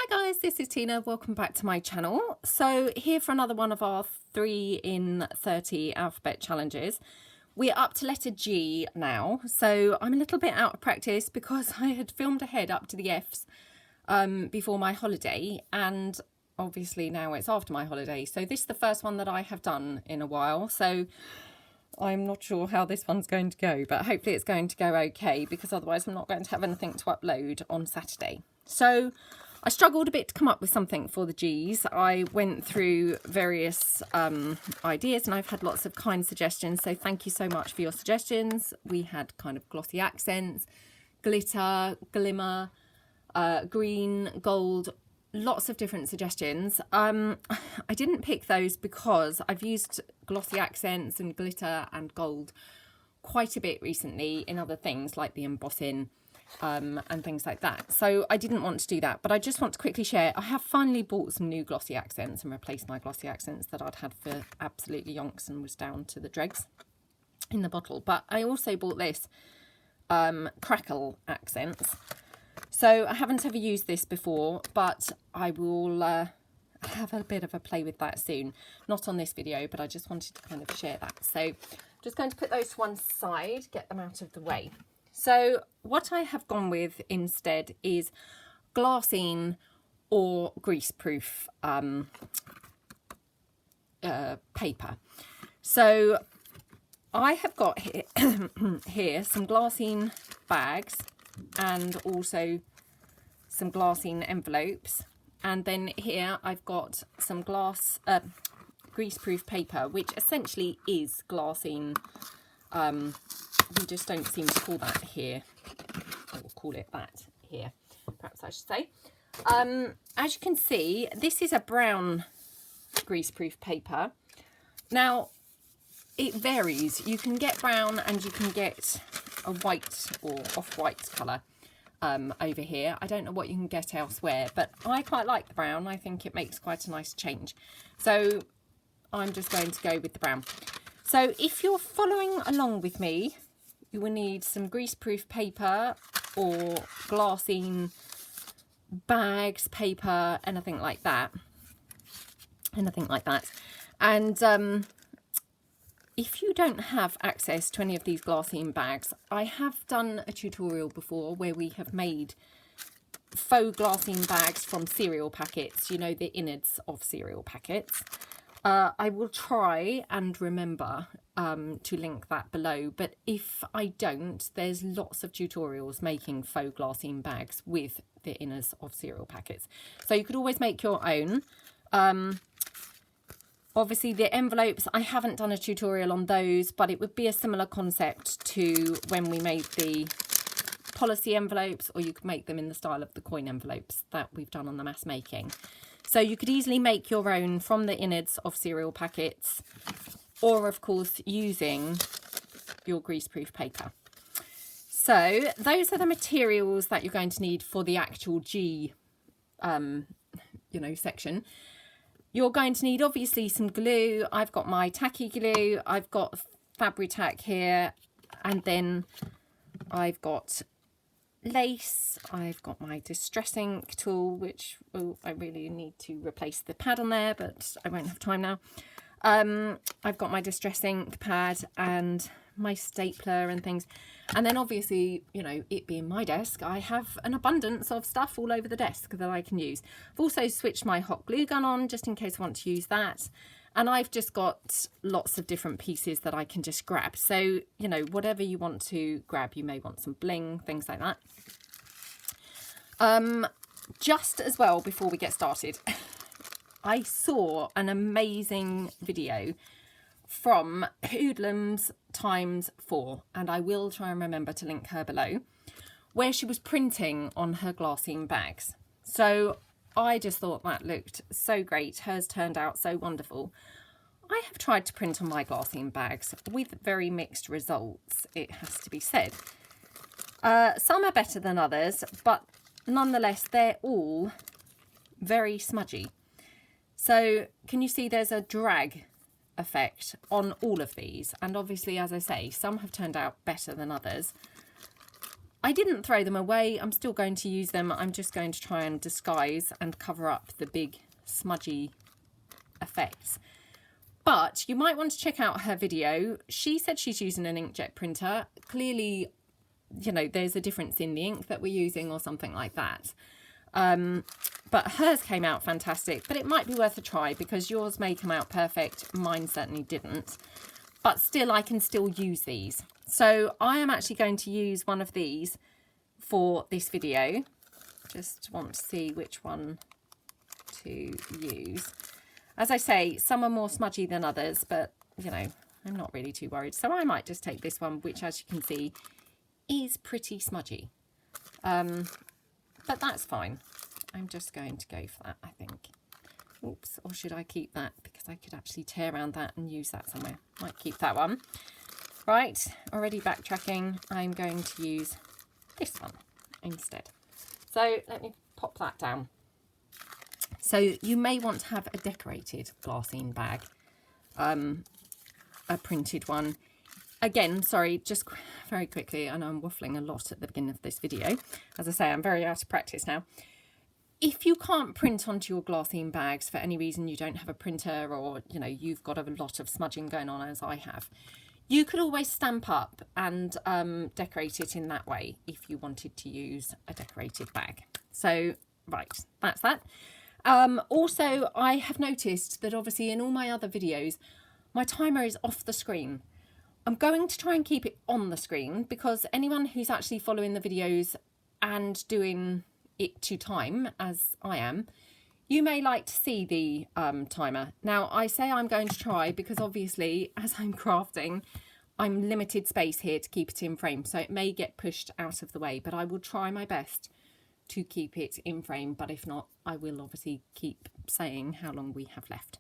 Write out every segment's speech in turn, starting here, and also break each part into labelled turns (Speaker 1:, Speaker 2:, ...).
Speaker 1: guys, this is Tina. Welcome back to my channel. So here for another one of our 3 in 30 alphabet challenges. We're up to letter G now, so I'm a little bit out of practice because I had filmed ahead up to the F's before my holiday, and obviously now it's after my holiday. So this is the first one that I have done in a while, so I'm not sure how this one's going to go, but hopefully it's going to go okay, because otherwise I'm not going to have anything to upload on Saturday. So I struggled a bit to come up with something for the G's. I went through various ideas, and I've had lots of kind suggestions, so thank you so much for your suggestions. We had kind of glossy accents, glitter, glimmer, green, gold, lots of different suggestions. I didn't pick those because I've used glossy accents and glitter and gold quite a bit recently in other things like the embossing and things like that. So I didn't want to do that, but I just want to quickly share. I have finally bought some new glossy accents and replaced my glossy accents that I'd had for absolutely yonks and was down to the dregs in the bottle. But I also bought this crackle accents. So I haven't ever used this before, but I will have a bit of a play with that soon. Not on this video, but I just wanted to kind of share that. So just going to put those to one side, get them out of the way. So what I have gone with instead is glassine or greaseproof paper. So I have got here, here some glassine bags and also some glassine envelopes, and then here I've got some greaseproof paper, which essentially is glassine. We just don't seem to call that here, or call it that here, perhaps I should say. As you can see, this is a brown greaseproof paper. Now it varies. You can get brown and you can get a white or off-white colour over here. I don't know what you can get elsewhere, but I quite like the brown. I think it makes quite a nice change. So I'm just going to go with the brown. So if you're following along with me, you will need some greaseproof paper or glassine bags, paper, anything like that. And if you don't have access to any of these glassine bags, I have done a tutorial before where we have made faux glassine bags from cereal packets, you know, the innards of cereal packets. I will try and remember to link that below, but if I don't, there's lots of tutorials making faux glassine bags with the innards of cereal packets. So you could always make your own. Obviously the envelopes, I haven't done a tutorial on those, but it would be a similar concept to when we made the policy envelopes, or you could make them in the style of the coin envelopes that we've done on the mass making. So you could easily make your own from the innards of cereal packets, or of course using your greaseproof paper. So those are the materials that you're going to need for the actual G, section. You're going to need obviously some glue. I've got my tacky glue, I've got Fabri-Tac here, and then I've got lace, I've got my distress ink tool, which I really need to replace the pad on there, but I won't have time now. I've got my distress ink pad and my stapler and things, and then obviously, you know, it being my desk, I have an abundance of stuff all over the desk that I can use. I've also switched my hot glue gun on just in case I want to use that, and I've just got lots of different pieces that I can just grab. So, you know, whatever you want to grab, you may want some bling, things like that. Just as well, before we get started, I saw an amazing video from Hoodlums ×4, and I will try and remember to link her below, where she was printing on her glassine bags. So I just thought that looked so great. Hers turned out so wonderful. I have tried to print on my glassine bags with very mixed results, it has to be said. Some are better than others, but nonetheless, they're all very smudgy. So can you see there's a drag effect on all of these? And obviously, as I say, some have turned out better than others. I didn't throw them away. I'm still going to use them. I'm just going to try and disguise and cover up the big smudgy effects. But you might want to check out her video. She said she's using an inkjet printer. Clearly, you know, there's a difference in the ink that we're using or something like that. But hers came out fantastic, but it might be worth a try because yours may come out perfect. Mine certainly didn't, but still I can still use these. So I am actually going to use one of these for this video. Just want to see which one to use. As I say, some are more smudgy than others, but you know, I'm not really too worried. So I might just take this one, which as you can see is pretty smudgy. But that's fine. I'm just going to go for that, I think. Oops, or should I keep that? Because I could actually tear around that and use that somewhere. Might keep that one. Right, already backtracking. I'm going to use this one instead. So let me pop that down. So you may want to have a decorated glassine bag, a printed one. Again, sorry, just very quickly, I know I'm waffling a lot at the beginning of this video. As I say, I'm very out of practice now. If you can't print onto your glassine bags for any reason, you don't have a printer, or you know, you've got a lot of smudging going on as I have, you could always stamp up and decorate it in that way if you wanted to use a decorated bag. So, right, that's that. Also, I have noticed that obviously in all my other videos, my timer is off the screen. I'm going to try and keep it on the screen because anyone who's actually following the videos and doing it to time, as I am, you may like to see the timer. Now, I say I'm going to try because obviously, as I'm crafting, I'm limited space here to keep it in frame, so it may get pushed out of the way, but I will try my best to keep it in frame, but if not, I will obviously keep saying how long we have left.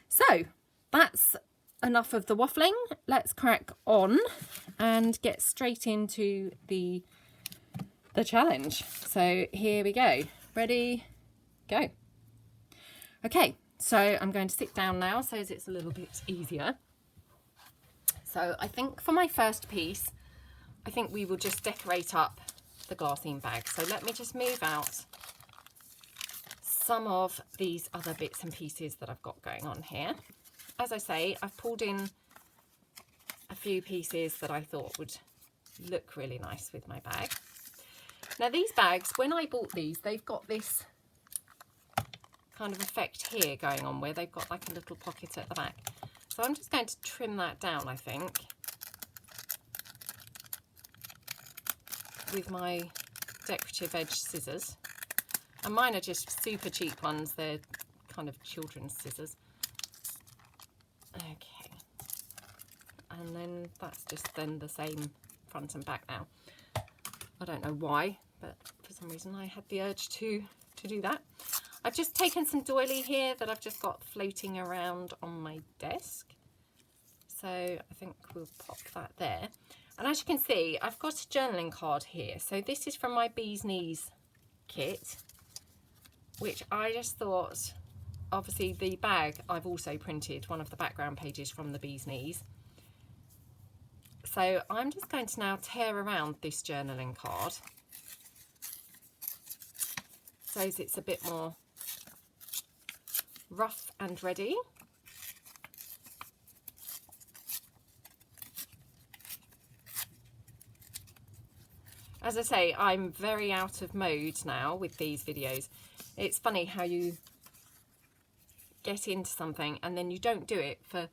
Speaker 1: So that's enough of the waffling. Let's crack on and get straight into the challenge. So here we go. Ready, go. Okay, so I'm going to sit down now so it's a little bit easier. So I think for my first piece, I think we will just decorate up the glassine bag. So let me just move out some of these other bits and pieces that I've got going on here. As I say, I've pulled in a few pieces that I thought would look really nice with my bag. Now these bags, when I bought these, they've got this kind of effect here going on where they've got like a little pocket at the back. So I'm just going to trim that down, I think, with my decorative edge scissors. And mine are just super cheap ones. They're kind of children's scissors. Okay. And then that's just then the same front and back now. I don't know why, but for some reason I had the urge to do that. I've just taken some doily here that I've just got floating around on my desk. So I think we'll pop that there. And as you can see, I've got a journaling card here. So this is from my Bee's Knees kit, which I just thought, obviously the bag, I've also printed one of the background pages from the Bee's Knees. So I'm just going to now tear around this journaling card so it's a bit more rough and ready. As I say, I'm very out of mode now with these videos. It's funny how you get into something and then you don't do it for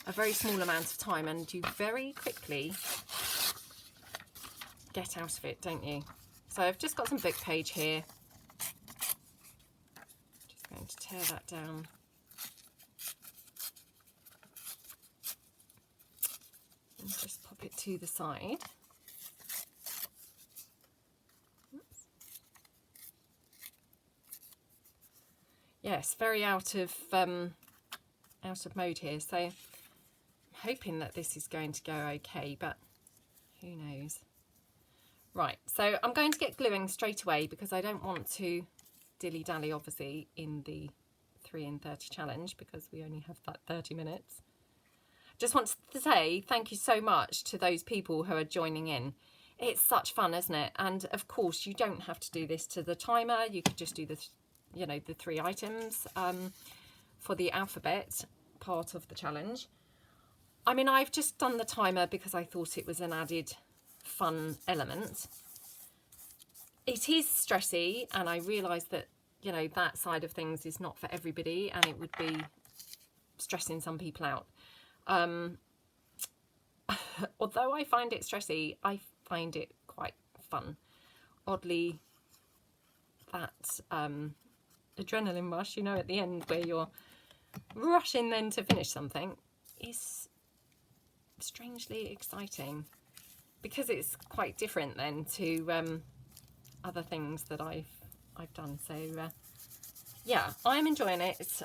Speaker 1: a very small amount of time and you very quickly get out of it, don't you? So I've just got some book page here. Just going to tear that down. And just pop it to the side. Yes, very out of mode here. So I'm hoping that this is going to go okay, but who knows. Right, so I'm going to get gluing straight away because I don't want to dilly-dally, obviously, in the 3 in 30 challenge because we only have that 30 minutes. Just want to say thank you so much to those people who are joining in. It's such fun, isn't it? And of course, you don't have to do this to the timer. You could just do the, you know, the 3 items for the alphabet part of the challenge. I mean, I've just done the timer because I thought it was an added fun element. It is stressy, and I realise that, you know, that side of things is not for everybody, and it would be stressing some people out. Although I find it stressy, I find it quite fun. Oddly, that adrenaline rush, you know, at the end where you're rushing then to finish something, is strangely exciting, because it's quite different then to other things that I've done. So yeah, I'm enjoying it,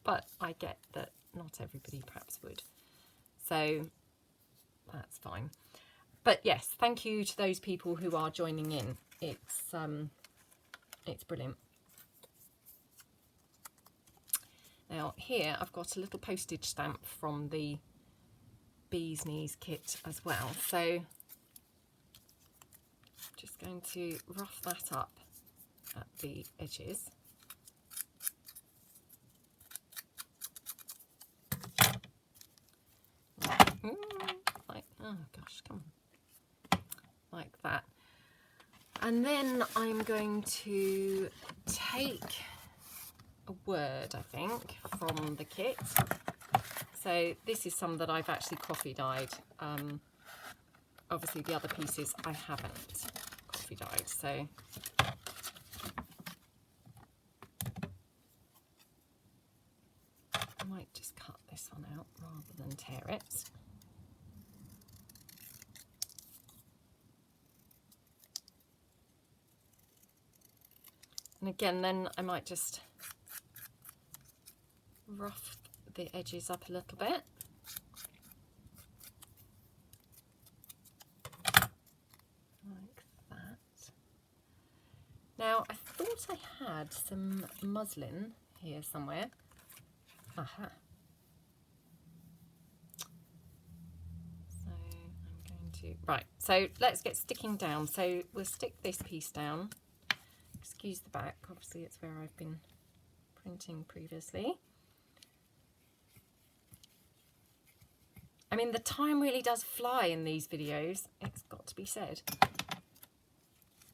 Speaker 1: but I get that not everybody perhaps would, so that's fine. But yes, thank you to those people who are joining in. It's brilliant. Now here I've got a little postage stamp from the Bee's Knees kit as well, so just going to rough that up at the edges. Like, oh gosh, come on, like that. And then I'm going to take a word, I think, from the kit. So this is some that I've actually coffee dyed. Obviously the other pieces I haven't coffee dyed, so I might just cut this one out rather than tear it. And again, then I might just rough the edges up a little bit. Like that. Now, I thought I had some muslin here somewhere. Aha. So I'm going to, right, so let's get sticking down. So we'll stick this piece down. Excuse the back, obviously it's where I've been printing previously. I mean, the time really does fly in these videos, it's got to be said.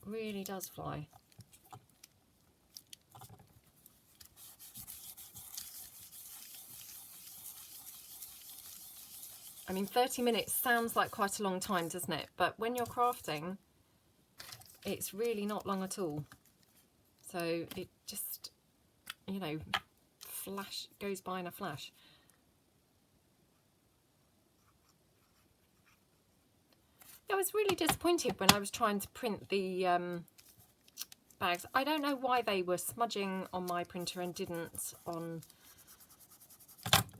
Speaker 1: Really does fly. I mean, 30 minutes sounds like quite a long time, doesn't it? But when you're crafting, it's really not long at all. So it just, you know, goes by in a flash. I was really disappointed when I was trying to print the bags. I don't know why they were smudging on my printer and didn't on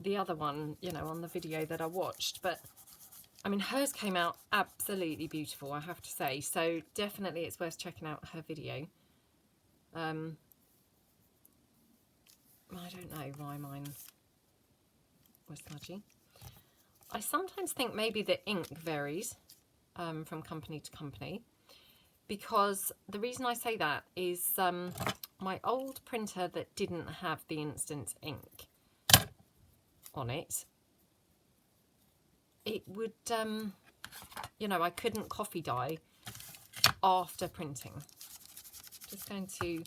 Speaker 1: the other one, you know, on the video that I watched. But I mean, hers came out absolutely beautiful, I have to say. So definitely it's worth checking out her video. I don't know why mine was smudgy. I sometimes think maybe the ink varies from company to company, because the reason I say that is my old printer that didn't have the instant ink on it, it would, you know, I couldn't coffee dye after printing. Just going to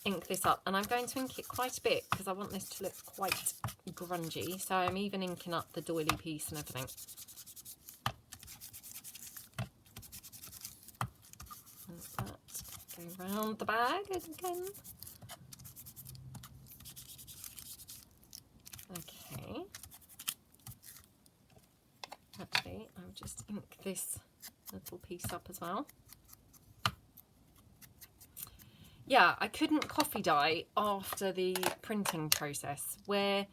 Speaker 1: ink this up, and I'm going to ink it quite a bit because I want this to look quite grungy, so I'm even inking up the doily piece and everything. Like that. Go around the bag again. Okay. Actually, I'll just ink this little piece up as well. Yeah, I couldn't coffee dye after the printing process, where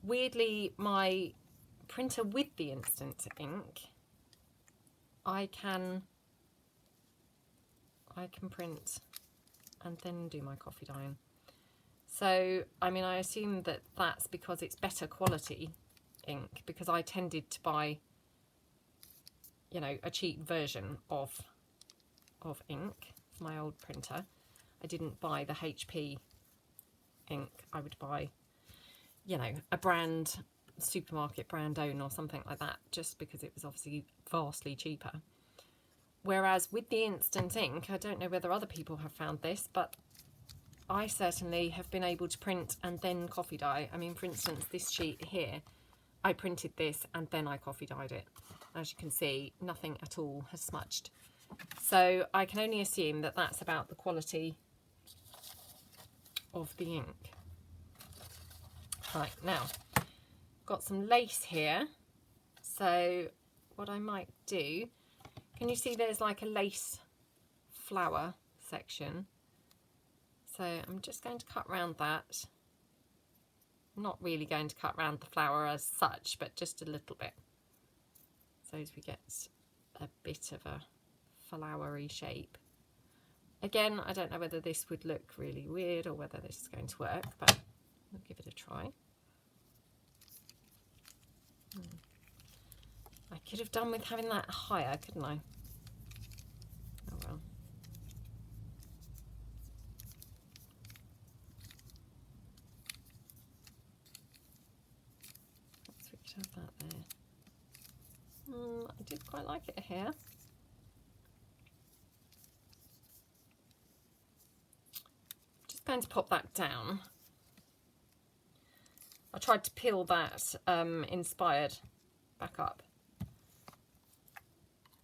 Speaker 1: weirdly my printer with the instant ink, I can print and then do my coffee dyeing. So, I mean, I assume that that's because it's better quality ink, because I tended to buy, you know, a cheap version of ink for my old printer. I didn't buy the HP ink. I would buy, you know, a brand, supermarket brand own or something like that, just because it was obviously vastly cheaper. Whereas with the instant ink, I don't know whether other people have found this, but I certainly have been able to print and then coffee dye. I mean, for instance, this sheet here, I printed this and then I coffee dyed it. As you can see, nothing at all has smudged. So I can only assume that that's about the quality of the ink. Right, now, got some lace here. So what I might do, can you see there's like a lace flower section? So I'm just going to cut around that. I'm not really going to cut around the flower as such, but just a little bit. So as we get a bit of a flowery shape. Again, I don't know whether this would look really weird or whether this is going to work, but we'll give it a try. I could have done with having that higher, couldn't I? Oh well. Perhaps we could have that there. I did quite like it here. Just going to pop that down. I tried to peel that inspired back up,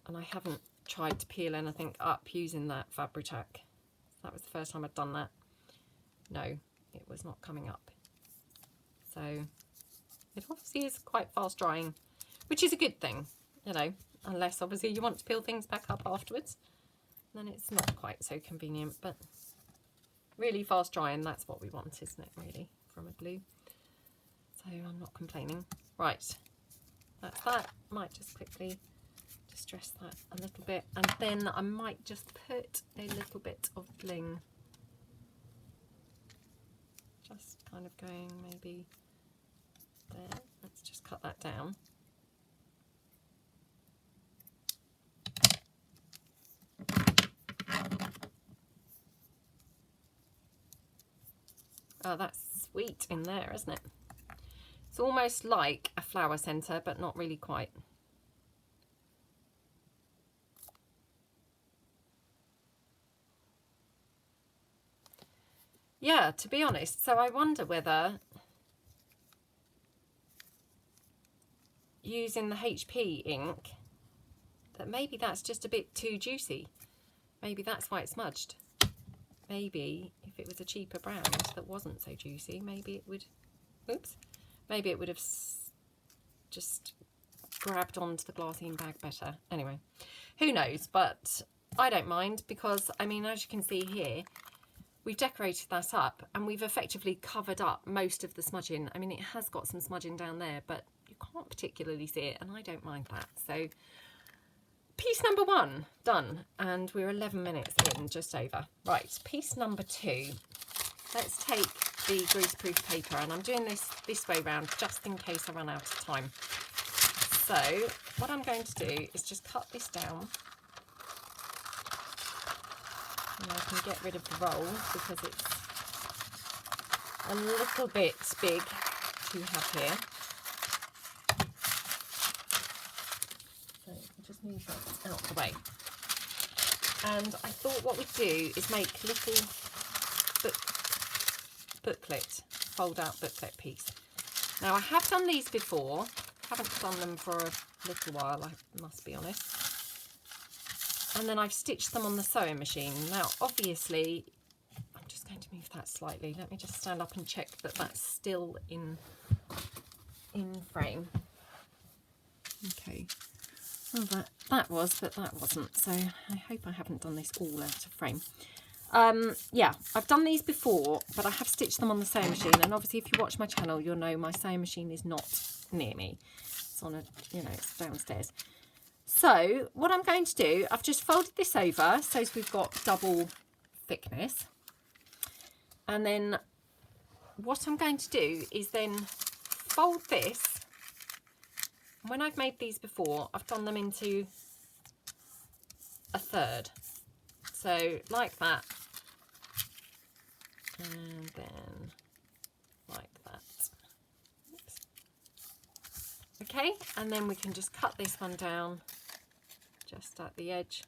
Speaker 1: and I haven't tried to peel anything up using that Fabri-Tac. That was the first time I'd done that. No, it was not coming up. So it obviously is quite fast drying, which is a good thing, you know, unless obviously you want to peel things back up afterwards. Then it's not quite so convenient, but really fast drying, that's what we want, isn't it, really, from a glue. So I'm not complaining. Right, that's that. Might just quickly distress that a little bit, and then I might just put a little bit of bling. Just kind of going maybe there. Let's just cut that down. Oh, that's sweet in there, isn't it? It's almost like a flower centre, but not really quite. Yeah, to be honest, so I wonder whether using the HP ink, that maybe that's just a bit too juicy. Maybe that's why it smudged. Maybe if it was a cheaper brand that wasn't so juicy, maybe it would, oops, maybe it would have just grabbed onto the glassine bag better. Anyway, who knows, but I don't mind because, I mean, as you can see here, we've decorated that up and we've effectively covered up most of the smudging. I mean, it has got some smudging down there, but you can't particularly see it, and I don't mind that. So piece number 1 done, and we're 11 minutes in, just over. Right, piece number 2. Let's take the greaseproof paper, and I'm doing this way round just in case I run out of time. So what I'm going to do is just cut this down, and I can get rid of the roll because it's a little bit big to have here. So I'll just move that out the way. And I thought what we'd do is make little booklet, fold out booklet piece. Now I have done these before, haven't done them for a little while, I must be honest. And then I've stitched them on the sewing machine. Now obviously, I'm just going to move that slightly. Let me just stand up and check that that's still in frame. Okay. Well, that was, but that wasn't. So I hope I haven't done this all out of frame. Yeah, I've done these before, but I have stitched them on the sewing machine. And obviously, if you watch my channel, you'll know my sewing machine is not near me. It's on a, you know, it's downstairs. So what I'm going to do, I've just folded this over so we've got double thickness. And then what I'm going to do is then fold this. When I've made these before, I've done them into a third. So like that, and then like that. Oops. Okay, and then we can just cut this one down just at the edge.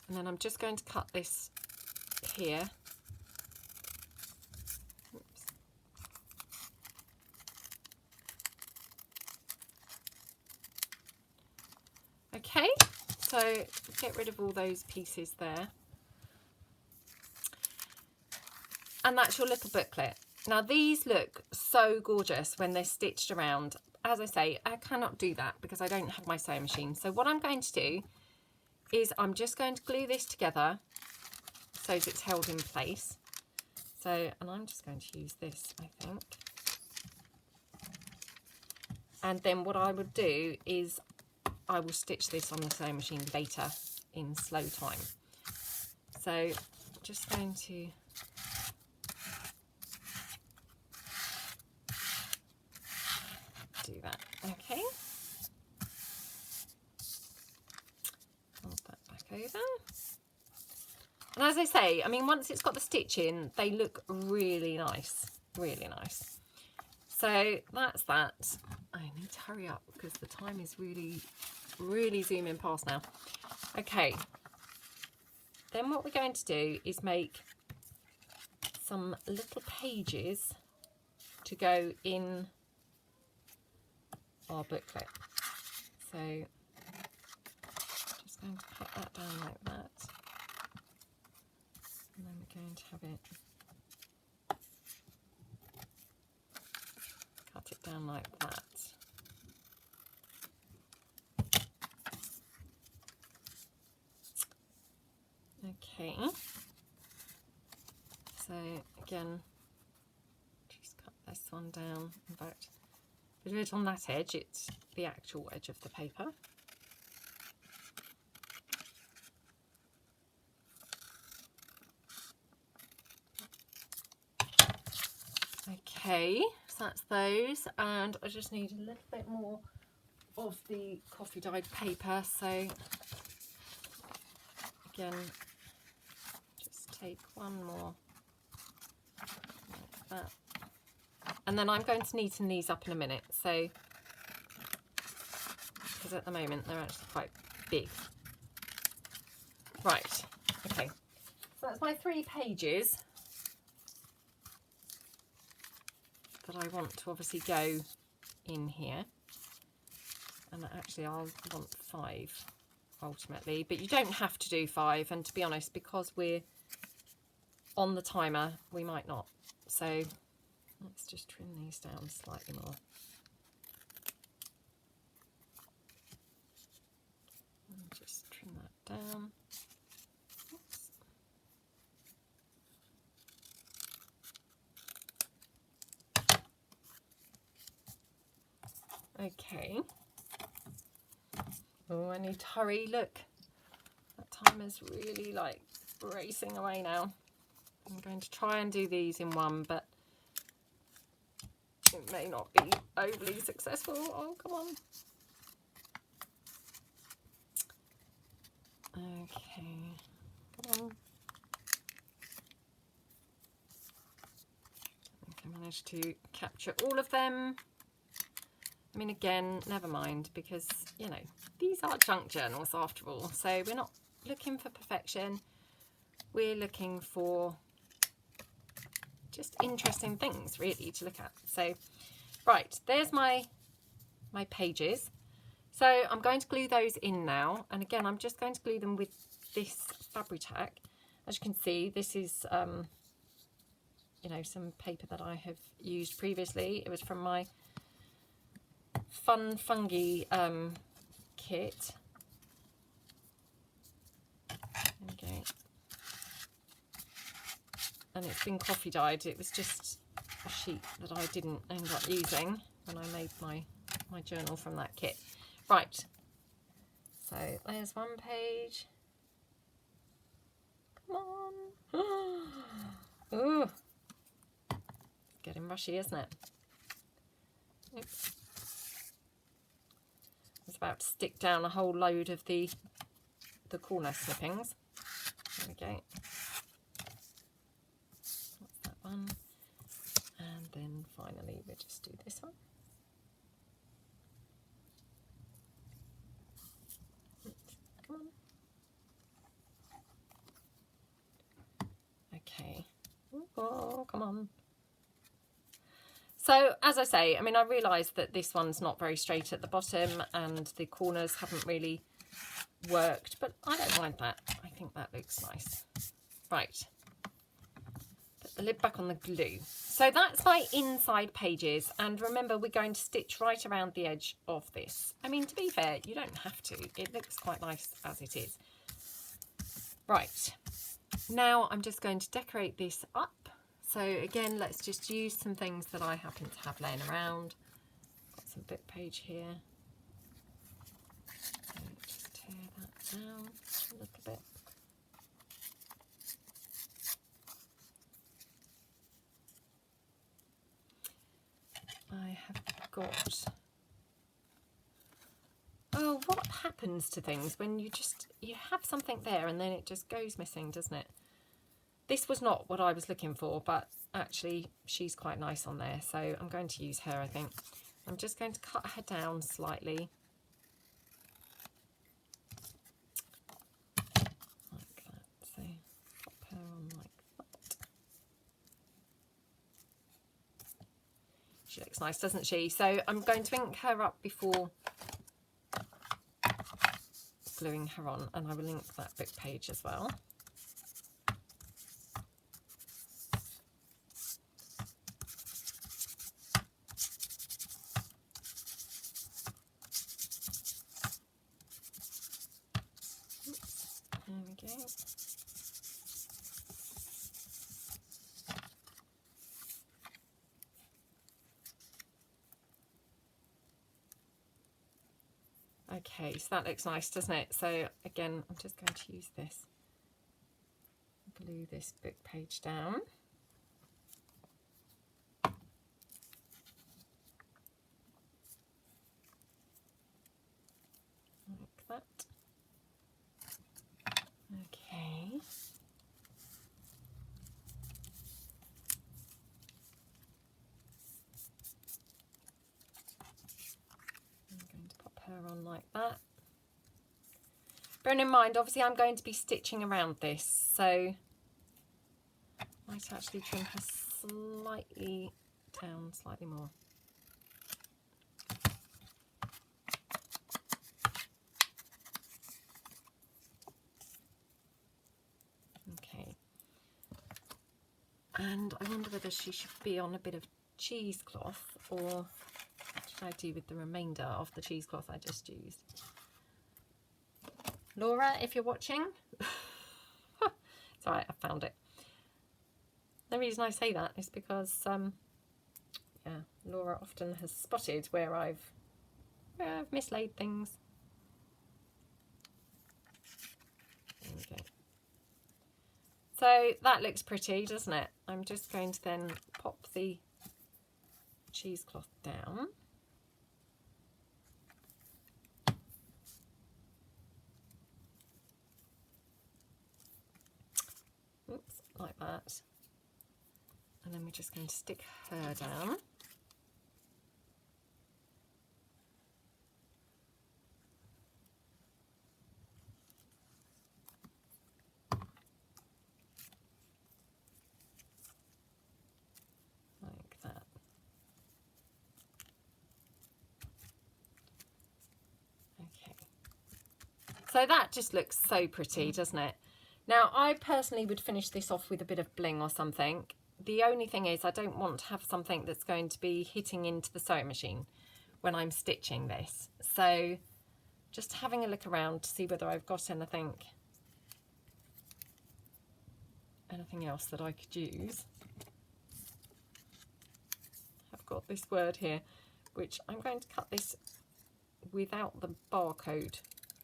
Speaker 1: And then I'm just going to cut this here. Oops. Okay, so get rid of all those pieces there. And that's your little booklet. Now these look so gorgeous when they're stitched around. As I say, I cannot do that because I don't have my sewing machine. So what I'm going to do is I'm just going to glue this together so that it's held in place. So, and I'm just going to use this, I think. And then what I would do is I will stitch this on the sewing machine later in slow time. So I'm just going to do that. Okay. Fold that back over. And as I say, I mean, once it's got the stitch in, they look really nice, really nice. So that's that. I need to hurry up because the time is really zooming past now. Okay. Then what we're going to do is make some little pages to go in our booklet. So just going to cut that down like that. And then we're going to have it cut it down like that. Okay. So again, just cut this one down. In fact, if we do it on that edge, it's the actual edge of the paper. Okay, so that's those, and I just need a little bit more of the coffee dyed paper. So again, just take one more like that, and then I'm going to neaten these up in a minute. So because at the moment they're actually quite big. Right. Okay. So that's my 3 pages that I want to obviously go in here, and actually I'll want 5 ultimately, but you don't have to do 5, and to be honest, because we're on the timer, we might not. So let's just trim these down slightly more. And just trim that down. Oops. Okay. Oh, I need to hurry. Look, that timer's really like racing away now. I'm going to try and do these in one, but it may not be overly successful. Oh, come on. Okay, come on. I think I managed to capture all of them. I mean, again, never mind, because, you know, these are junk journals after all. So we're not looking for perfection. We're looking for just interesting things, really, to look at. So, right, there's my pages. So I'm going to glue those in now. And again, I'm just going to glue them with this Fabri-Tac. As you can see, this is, you know, some paper that I have used previously. It was from my Fun Fungi kit. Okay. And it's been coffee dyed. It was just a sheet that I didn't end up using when I made my journal from that kit. Right, so there's one page. Come on. Ooh, getting rushy, isn't it? Oops. was about to stick down a whole load of the corner snippings. There we go. That's that one. And then finally we'll just do this one. Come on. Okay. Oh, come on. So, as I say, I mean, I realise that this one's not very straight at the bottom and the corners haven't really worked, but I don't mind that. I think that looks nice. Right. Put the lid back on the glue. So that's my inside pages. And remember, we're going to stitch right around the edge of this. I mean, to be fair, you don't have to. It looks quite nice as it is. Right. Now I'm just going to decorate this up. So again, let's just use some things that I happen to have laying around. Got some book page here. So just tear that down a little bit. I have got... Oh, what happens to things when you have something there and then it just goes missing, doesn't it? This was not what I was looking for, but actually she's quite nice on there, so I'm going to use her, I think. I'm just going to cut her down slightly. Like that. So pop her on like that. She looks nice, doesn't she? So I'm going to ink her up before gluing her on, and I will link that book page as well. There we go. Okay, so that looks nice, doesn't it? So again, I'm just going to use this, glue this book page down. Like that. Okay. I'm going to pop her on like that. Bearing in mind, obviously I'm going to be stitching around this, so I might actually trim her slightly down, slightly more. Okay. And I wonder whether she should be on a bit of cheesecloth, or what should I do with the remainder of the cheesecloth I just used? Laura, if you're watching, it's alright, I found it. The reason I say that is because, yeah, Laura often has spotted where I've mislaid things. There we go. So that looks pretty, doesn't it? I'm just going to then pop the cheesecloth down. Oops, like that. And then we're just going to stick her down. Like that. Okay. So that just looks so pretty, doesn't it? Now, I personally would finish this off with a bit of bling or something. The only thing is I don't want to have something that's going to be hitting into the sewing machine when I'm stitching this. So just having a look around to see whether I've got anything else that I could use. I've got this word here, which I'm going to cut this without the barcode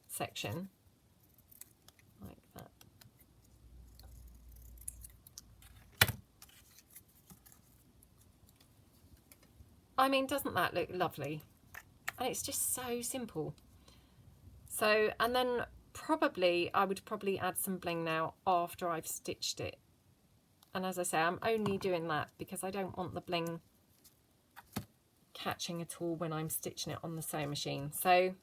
Speaker 1: section, like that. I mean, doesn't that look lovely? And it's just so simple. So, and then I would probably add some bling now after I've stitched it. And as I say, I'm only doing that because I don't want the bling catching at all when I'm stitching it on the sewing machine. So,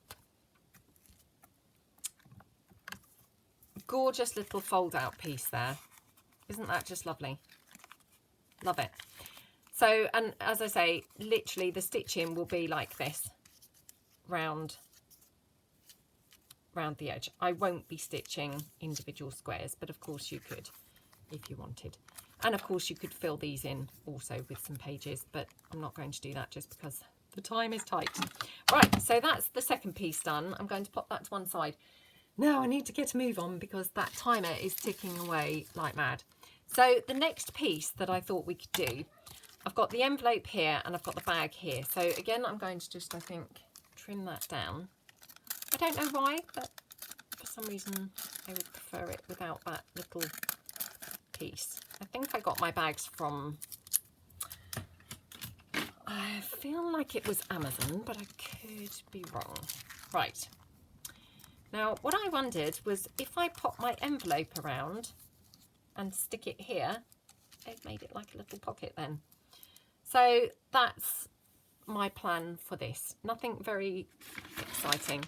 Speaker 1: gorgeous little fold out piece there. Isn't that just lovely? Love it. So, and as I say, literally the stitching will be like this, round the edge. I won't be stitching individual squares, but of course you could if you wanted. And of course you could fill these in also with some pages, but I'm not going to do that just because the time is tight. Right, so that's the second piece done. I'm going to pop that to one side. Now I need to get a move on because that timer is ticking away like mad. So the next piece that I thought we could do, I've got the envelope here and I've got the bag here. So again, I'm going to just, I think, trim that down. I don't know why, but for some reason I would prefer it without that little piece. I think I got my bags from, I feel like it was Amazon, but I could be wrong. Right. Now, what I wondered was if I pop my envelope around and stick it here, it made it like a little pocket then. So that's my plan for this. Nothing very exciting.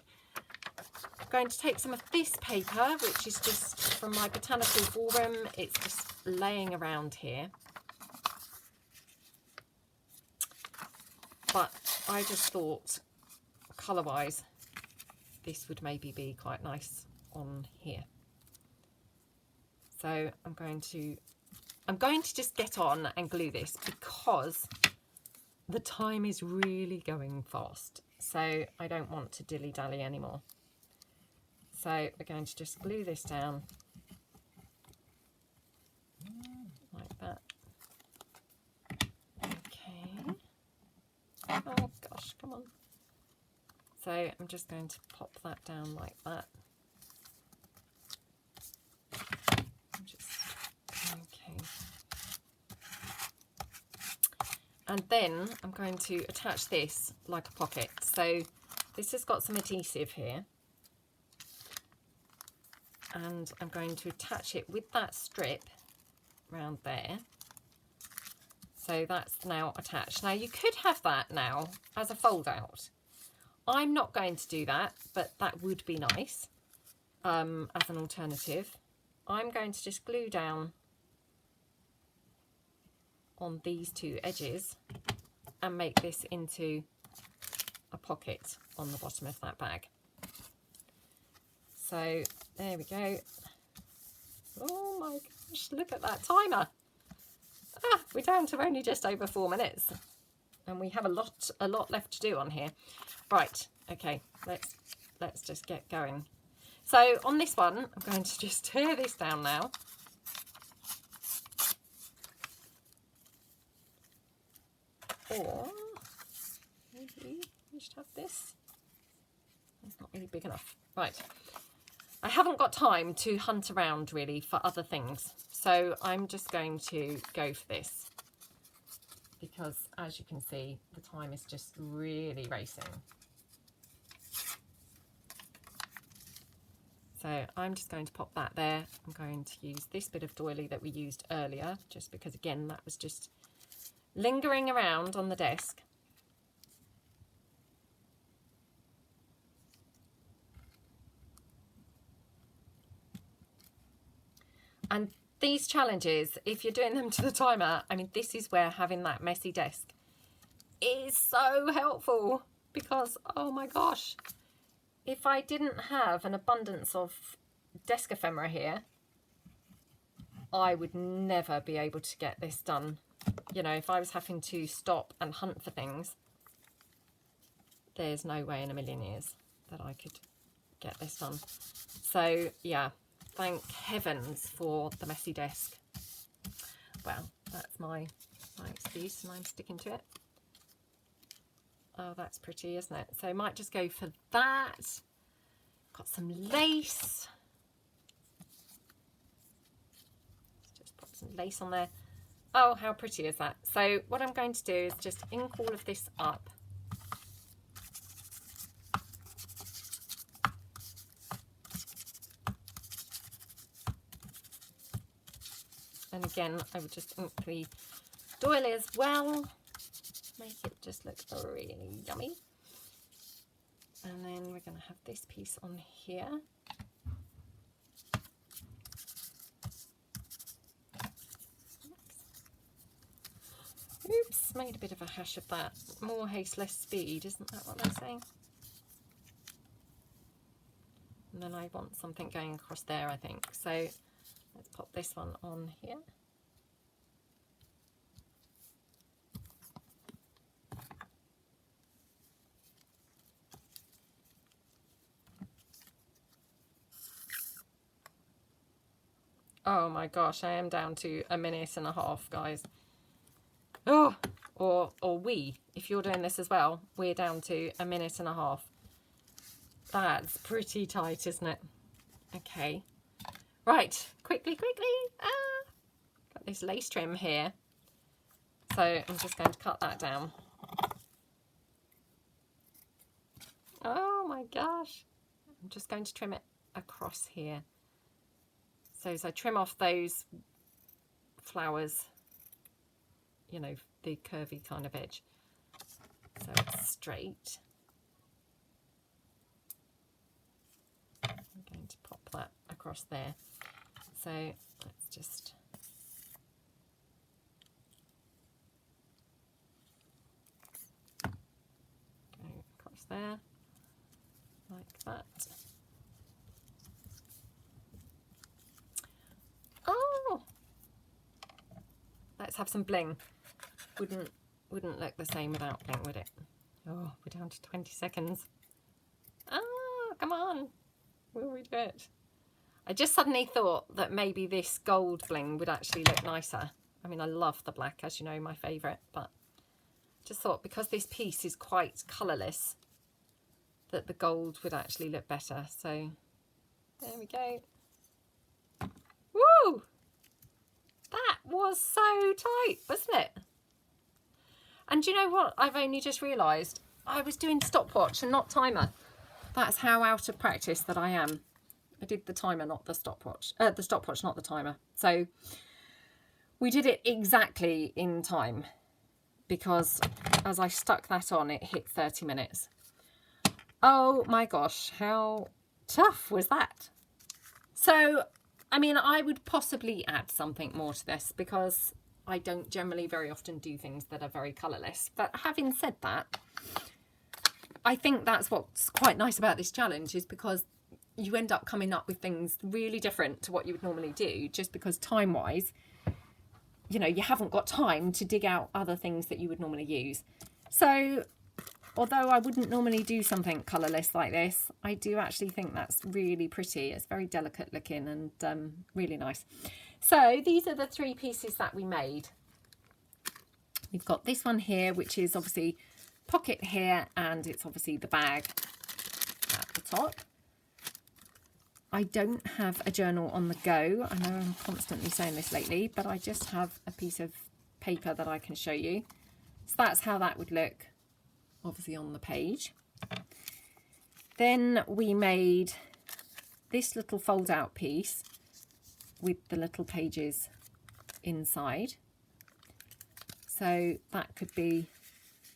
Speaker 1: I'm going to take some of this paper, which is just from my botanical ballroom. It's just laying around here. But I just thought, colour-wise, this would maybe be quite nice on here. So I'm going to just get on and glue this because the time is really going fast. So I don't want to dilly-dally anymore. So we're going to just glue this down like that. Okay. Oh gosh, come on. So I'm just going to pop that down like that. Okay. And then I'm going to attach this like a pocket. So this has got some adhesive here. And I'm going to attach it with that strip around there. So that's now attached. Now you could have that now as a fold out. I'm not going to do that, but that would be nice as an alternative. I'm going to just glue down on these two edges and make this into a pocket on the bottom of that bag. So there we go. Oh my gosh, look at that timer. We're down to only just over 4 minutes and we have a lot left to do on here. Right, okay, let's just get going. So on this one, I'm going to just tear this down now. Or maybe we should have this. It's not really big enough. Right. I haven't got time to hunt around really for other things. So I'm just going to go for this. Because as you can see, the time is just really racing. So I'm just going to pop that there. I'm going to use this bit of doily that we used earlier, just because again, that was just lingering around on the desk. And these challenges, if you're doing them to the timer, I mean, this is where having that messy desk is so helpful because, oh my gosh, if I didn't have an abundance of desk ephemera here, I would never be able to get this done. You know, if I was having to stop and hunt for things, there's no way in a million years that I could get this done. So yeah, thank heavens for the messy desk. Well, that's my excuse and I'm sticking to it. Oh, that's pretty, isn't it? So I might just go for that. Got some lace. Let's just pop some lace on there. Oh, how pretty is that? So what I'm going to do is just ink all of this up. And again, I would just ink the doily as well. Make it just look really yummy. And then we're going to have this piece on here. Oops, made a bit of a hash of that. More haste, less speed, isn't that what they're saying? And then I want something going across there, I think. So let's pop this one on here. Oh my gosh, I am down to 1.5 minutes, guys. Oh, or we, if you're doing this as well, we're down to 1.5 minutes. That's pretty tight, isn't it? Okay. Right, quickly. Got this lace trim here. So I'm just going to cut that down. Oh my gosh. I'm just going to trim it across here. So as I trim off those flowers, you know, the curvy kind of edge, so it's straight. I'm going to pop that across there. So let's just go across there like that. Oh, let's have some bling. Wouldn't look the same without bling, would it? Oh, we're down to 20 seconds. Oh, come on. Will we do it? I just suddenly thought that maybe this gold bling would actually look nicer. I mean, I love the black, as you know, my favourite, but just thought because this piece is quite colourless that the gold would actually look better. So there we go. Woo! That was so tight, wasn't it? And do you know what? I've only just realised I was doing stopwatch and not timer. That's how out of practice that I am. I did the timer, not the stopwatch. The stopwatch, not the timer. So we did it exactly in time because as I stuck that on, it hit 30 minutes. Oh my gosh, how tough was that? So, I mean, I would possibly add something more to this because I don't generally very often do things that are very colourless. But having said that, I think that's what's quite nice about this challenge is because you end up coming up with things really different to what you would normally do just because time-wise, you know, you haven't got time to dig out other things that you would normally use. So although I wouldn't normally do something colourless like this, I do actually think that's really pretty. It's very delicate looking and really nice. So these are the 3 pieces that we made. We've got this one here, which is obviously pocket here, and it's obviously the bag at the top. I don't have a journal on the go. I know I'm constantly saying this lately, but I just have a piece of paper that I can show you. So that's how that would look, obviously on the page. Then we made this little fold out piece with the little pages inside. So that could be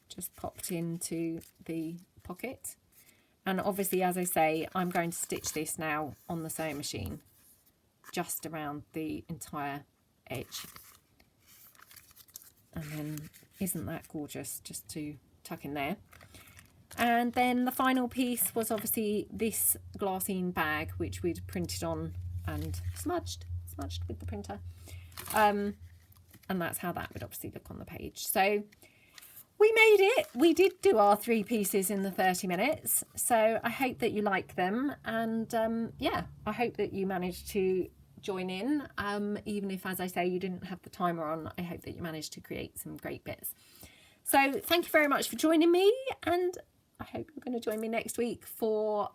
Speaker 1: just popped into the pocket. And obviously, as I say, I'm going to stitch this now on the sewing machine, just around the entire edge. And then isn't that gorgeous just to tuck in there? And then the final piece was obviously this glassine bag, which we'd printed on and smudged with the printer. And that's how that would obviously look on the page. So we made it. We did do our 3 pieces in the 30 minutes. So I hope that you like them. And yeah, I hope that you managed to join in. Even if, as I say, you didn't have the timer on, I hope that you managed to create some great bits. So thank you very much for joining me. And I hope you're going to join me next week for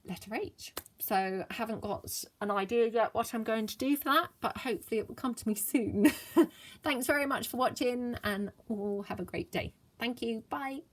Speaker 1: letter H. So I haven't got an idea yet what I'm going to do for that, but hopefully it will come to me soon. Thanks very much for watching and all have a great day. Thank you. Bye.